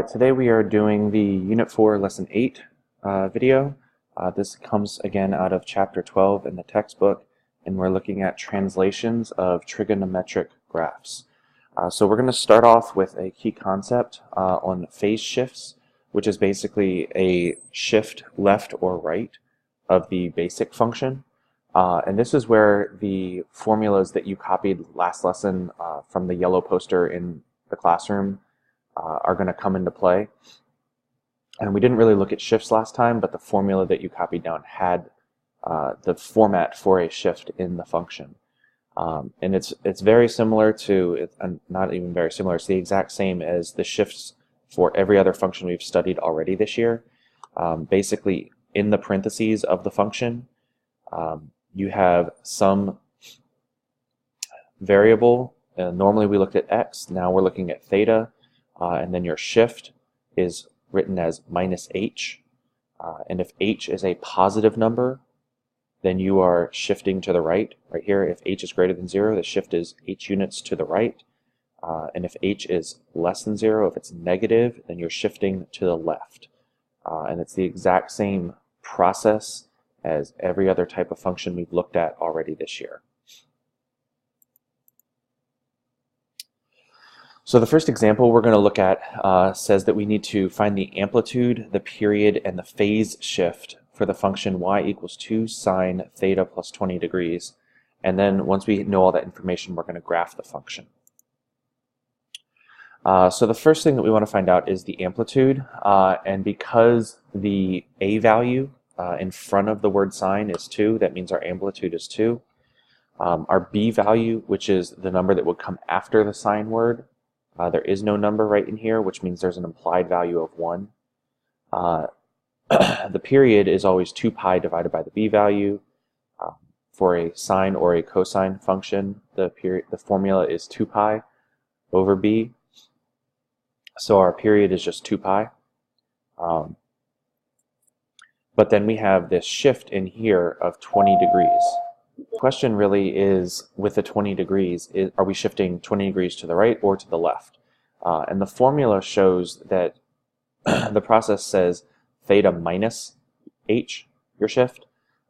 Alright, today we are doing the Unit 4 Lesson 8 video. This comes again out of Chapter 12 in the textbook, and we're looking at translations of trigonometric graphs. So we're going to start off with a key concept on phase shifts, which is basically a shift left or right of the basic function. And this is where the formulas that you copied last lesson from the yellow poster in the classroom are going to come into play. And we didn't really look at shifts last time, but the formula that you copied down had the format for a shift in the function. And it's very similar to, not even very similar, it's the exact same as the shifts for every other function we've studied already this year. Basically, in the parentheses of the function, you have some variable. Normally we looked at x, now we're looking at theta. And then your shift is written as minus h. And if h is a positive number, then you are shifting to the right. Right here, if h is greater than 0, the shift is h units to the right. And if h is less than 0, if it's negative, then you're shifting to the left. And it's the exact same process as every other type of function we've looked at already this year. So the first example we're going to look at says that we need to find the amplitude, the period, and the phase shift for the function y equals 2 sine theta plus 20 degrees. And then once we know all that information, we're going to graph the function. So the first thing that we want to find out is the amplitude. And because the a value in front of the word sine is 2, that means our amplitude is 2. Our b value, which is the number that would come after the sine word, there is no number right in here, which means there's an implied value of 1. The period is always 2 pi divided by the b value. For a sine or a cosine function, the formula is 2 pi over b. So our period is just 2 pi. But then we have this shift in here of 20 degrees. The question really is, with the 20 degrees, are we shifting 20 degrees to the right or to the left? And the formula shows that the process says theta minus h, your shift.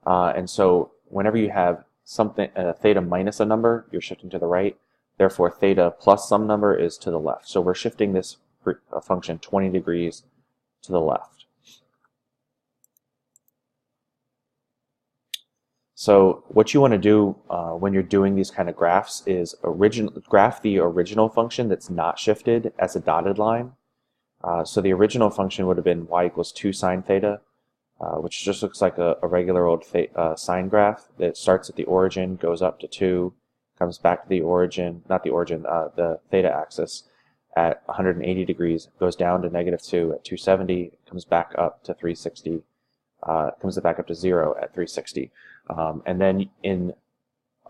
And so whenever you have something, theta minus a number, you're shifting to the right. Therefore, theta plus some number is to the left. So we're shifting this function 20 degrees to the left. So what you want to do when you're doing these kind of graphs is graph the original function that's not shifted as a dotted line. So the original function would have been y equals 2 sine theta, which just looks like a regular old sine graph that starts at the origin, goes up to 2, comes back to the origin, not the origin, the theta axis at 180 degrees, goes down to negative 2 at 270, comes back up to 360, comes back up to 0 at 360. And then in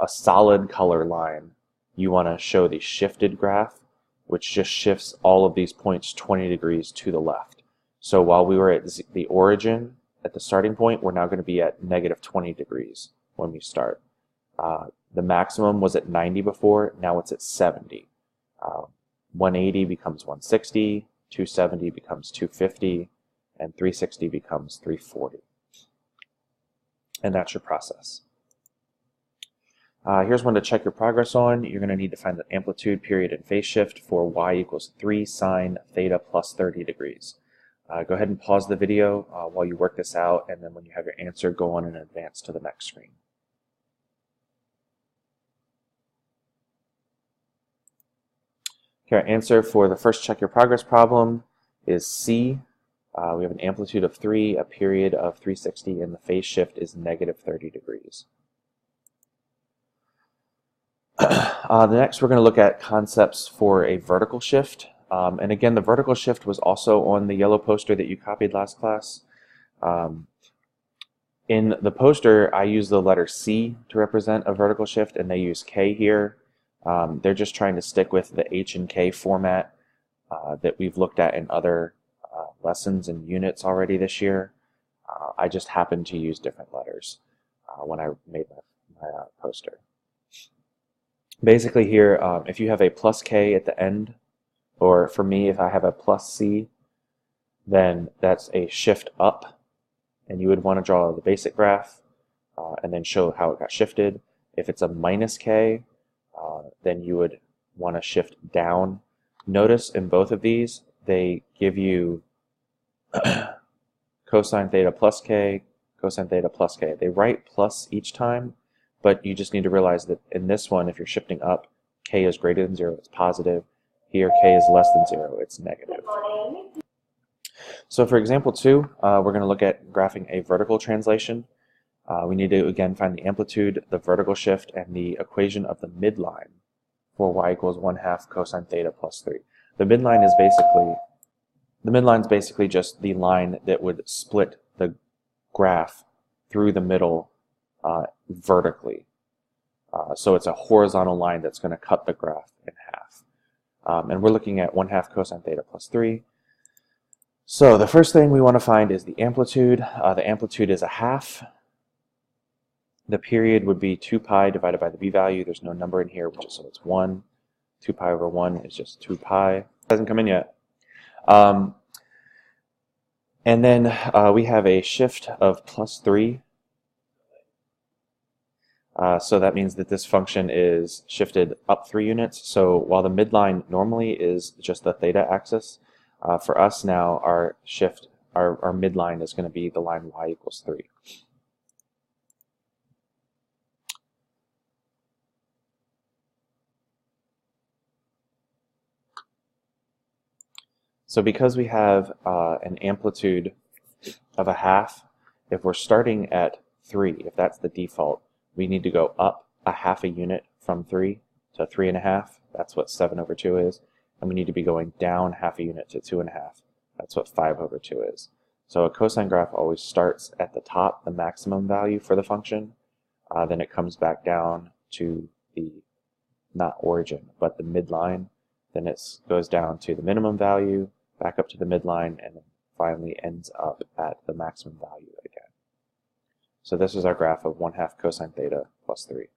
a solid color line, you want to show the shifted graph, which just shifts all of these points 20 degrees to the left. So while we were at the origin, at the starting point, we're now going to be at negative 20 degrees when we start. The maximum was at 90 before, now it's at 70. 180 becomes 160, 270 becomes 250, and 360 becomes 340. And that's your process. Here's one to check your progress on. You're going to need to find the amplitude, period, and phase shift for y equals 3 sine theta plus 30 degrees. Go ahead and pause the video while you work this out, and then when you have your answer, go on and advance to the next screen. Okay, our answer for the first check your progress problem is C. We have an amplitude of 3, a period of 360, and the phase shift is negative 30 degrees. The next we're going to look at concepts for a vertical shift. And again, the vertical shift was also on the yellow poster that you copied last class. In the poster, I use the letter C to represent a vertical shift, and they use K here. They're just trying to stick with the H and K format that we've looked at in other lessons and units already this year. I just happened to use different letters when I made my poster. Basically here, if you have a plus K at the end, or for me, if I have a plus C, then that's a shift up, and you would want to draw the basic graph and then show how it got shifted. If it's a minus k, then you would want to shift down. Notice in both of these, they give you cosine theta plus k, cosine theta plus k. They write plus each time, but you just need to realize that in this one, if you're shifting up, k is greater than 0, it's positive. Here, k is less than 0, it's negative. So for example 2, we're going to look at graphing a vertical translation. We need to again find the amplitude, the vertical shift, and the equation of the midline for y equals 1/2 cosine theta plus 3. The midline is basically just the line that would split the graph through the middle vertically. So it's a horizontal line that's going to cut the graph in half. And we're looking at 1/2 cosine theta plus 3. So the first thing we want to find is the amplitude. The amplitude is 1/2. The period would be 2 pi divided by the b value. There's no number in here, so it's 1. 2 pi over 1 is just 2 pi. It hasn't come in yet. And then we have a shift of plus 3. So that means that this function is shifted up 3 units. So while the midline normally is just the theta axis, for us now our midline is going to be the line y equals 3. So because we have an amplitude of 1/2, if we're starting at 3, if that's the default, we need to go up 1/2 unit from 3 to 3.5. That's what 7/2 is. And we need to be going down 1/2 unit to 2.5. That's what 5/2 is. So a cosine graph always starts at the top, the maximum value for the function. Then it comes back down to the, not origin, but the midline. Then it goes down to the minimum value, back up to the midline, and then finally ends up at the maximum value again. So this is our graph of 1/2 cosine theta plus 3.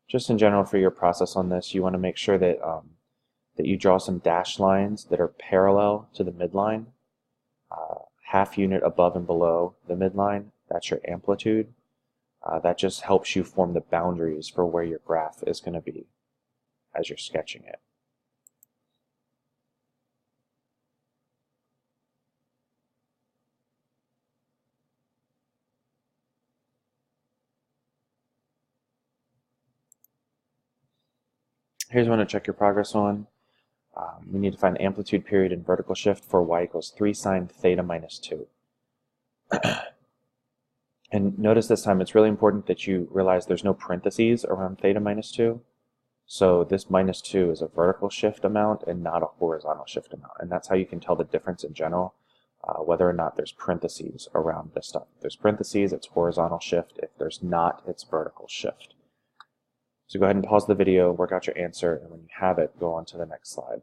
Just in general for your process on this, you want to make sure that that you draw some dashed lines that are parallel to the midline. 1/2 unit above and below the midline, that's your amplitude. That just helps you form the boundaries for where your graph is going to be as you're sketching it. Here's one to check your progress on. We need to find the amplitude, period, and vertical shift for y equals 3 sine theta minus 2. And notice this time it's really important that you realize there's no parentheses around theta minus 2. So this minus 2 is a vertical shift amount and not a horizontal shift amount. And that's how you can tell the difference in general, whether or not there's parentheses around this stuff. If there's parentheses, it's horizontal shift. If there's not, it's vertical shift. So go ahead and pause the video, work out your answer, and when you have it, go on to the next slide.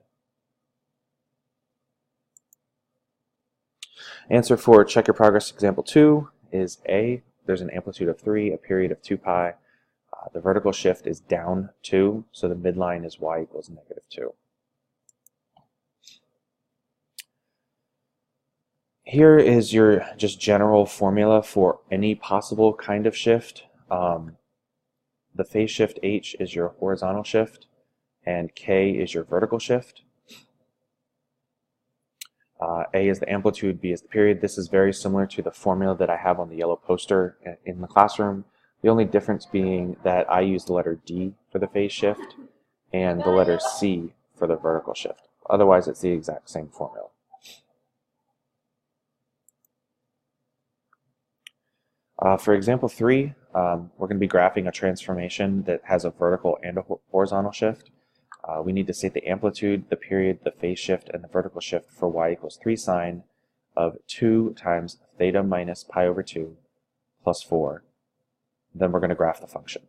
Answer for check your progress example 2 is A. There's an amplitude of 3, a period of 2 pi. The vertical shift is down 2, so the midline is y equals -2. Here is your just general formula for any possible kind of shift. The phase shift h is your horizontal shift, and k is your vertical shift. A is the amplitude, B is the period. This is very similar to the formula that I have on the yellow poster in the classroom. The only difference being that I use the letter D for the phase shift and the letter C for the vertical shift. Otherwise, it's the exact same formula. For example 3, we're going to be graphing a transformation that has a vertical and a horizontal shift. We need to state the amplitude, the period, the phase shift, and the vertical shift for y equals 3 sine of 2 times theta minus pi over 2 plus 4. Then we're going to graph the function.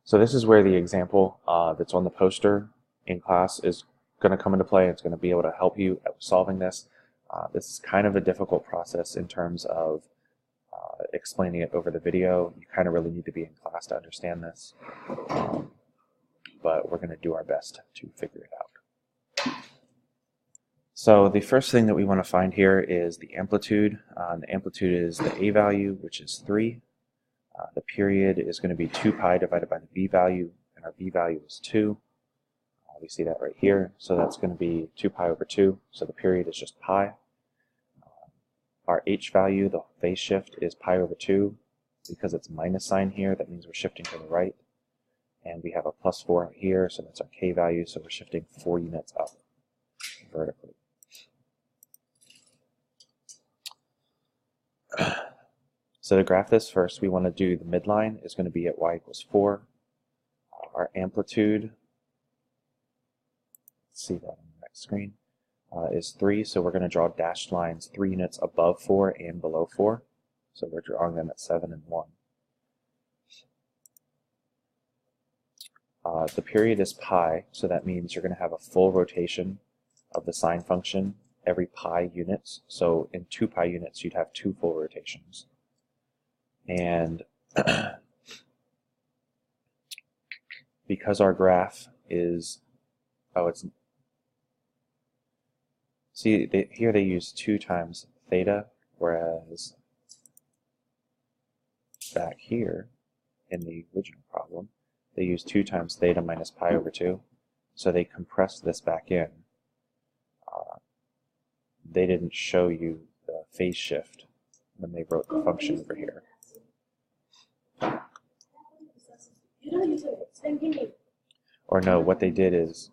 So this is where the example that's on the poster in class is going to come into play. It's going to be able to help you at solving this. This is kind of a difficult process in terms of explaining it over the video. You kind of really need to be in class to understand this, but we're going to do our best to figure it out. So the first thing that we want to find here is the amplitude. The amplitude is the A value, which is 3. The period is going to be 2 pi divided by the B value, and our B value is 2. We see that right here, so that's going to be 2 pi over 2, so the period is just pi. Our H value, the phase shift, is pi over 2. Because it's minus sign here, that means we're shifting to the right. And we have a plus 4 here, so that's our K value, so we're shifting 4 units up vertically. So to graph this first, we want to do the midline is going to be at y equals 4. Our amplitude, let's see that on the next screen, is 3, so we're going to draw dashed lines 3 units above 4 and below 4. So we're drawing them at 7 and 1. The period is pi, so that means you're going to have a full rotation of the sine function every pi units. So in 2 pi units, you'd have 2 full rotations. And because our graph is, here they use 2 times theta, whereas back here in the original problem, they use 2 times theta minus pi over 2. So they compress this back in. They didn't show you the phase shift when they wrote the function over here. Or no, what they did is